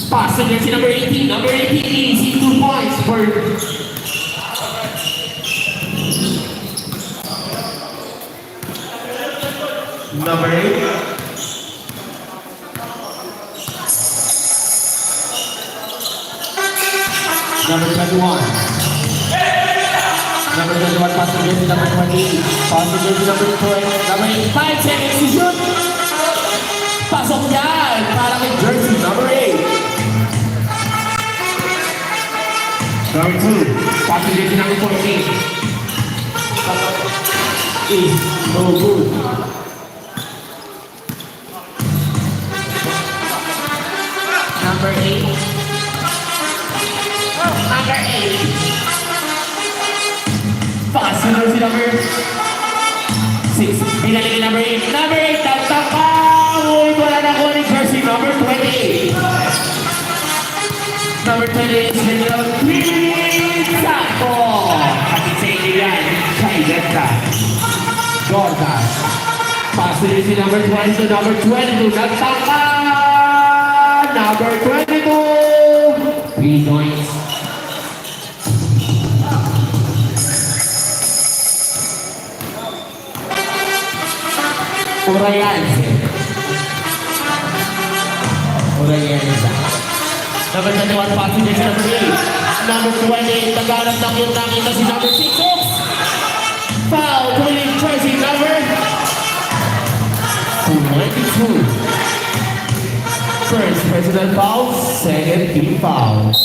Pass against number 18. Number 18 easy 2 points for number 8. Number 21. Number 21 pass against number 20. Pass against number 20. Number 8. 5 seconds to shoot. Pasok yan para kay jersey number 8. Number 2. Pass against number 14. Is no good. Number 8. Number 8. Pass to jersey number 6. Pinalik number 8. Number 8. Tatapawin. Wala na ko ni jersey number 28. Number 28 is General Sakto. Kapit sa inyo yan. Kaileta. Jordan. Pass to jersey number 20 to number 22. Nagtaka. Number 22. 3 points. Urayanse. Number 21, passing to number 8. Number 28, naghanap ng yung tangin na si number 6. Foul to leave jersey number 22. First personal foul, second team foul.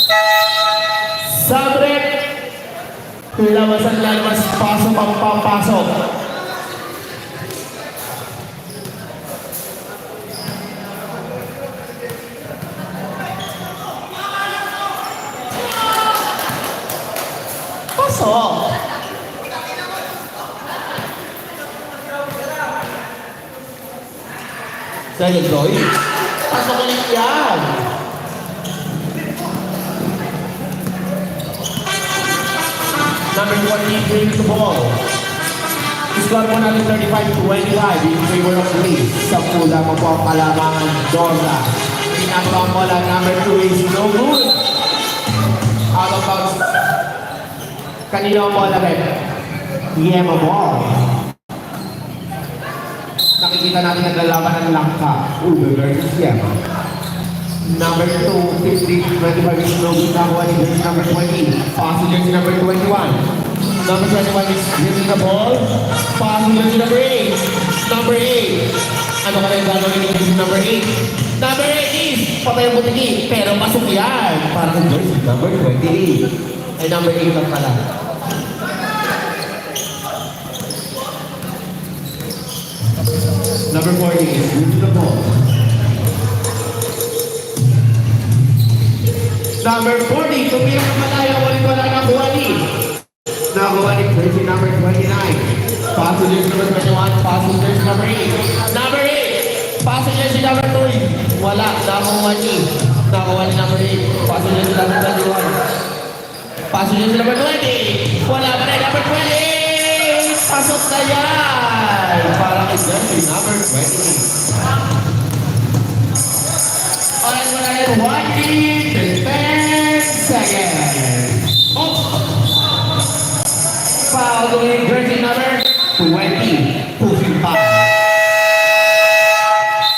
Sabrek. Labasan lalabas, pasok ang papasok. Pasok. Second Joy. Pasok ulit yan. Number 20 brings the ball. Score po natin 35-25 in favor of Lee. Sa pula mo po ang kalamangan Dorla. Pinakawang bola number 2 is no good. Out of bounds. Kanina ang bola rin. Yema ball. Nakikita natin naglalaban ng langka. Uber versus Yema. Number 2, 15-25 is no good. Nakuha ni Grace number 20. Passing jersey number 21. Number 21 is using the ball. Passing jersey number 8. Number 8. Ano ka rin gagawin ni jersey number 8? Number 8 is patay ang butiki. Pero pasok yan. Para kang jersey number 28. Ay number 8 lang pala. Number 40 is using the ball. Number 40, tumira ng malaya, walit-wala ng buwali. Nakuha ni jersey number 29. Passengers number 21, passengers number 8. Number 8, passengers number 3. Wala, nakuha ni number 8. Passengers number 21. Passengers number 20. Wala pa rin number 20. Pasok na yan. Para kay jersey number 20. Alright, wala rin 1 minute, 10 seconds. Foul going jersey number 20. Pushing foul.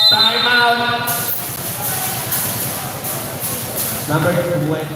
Time out. Number 20.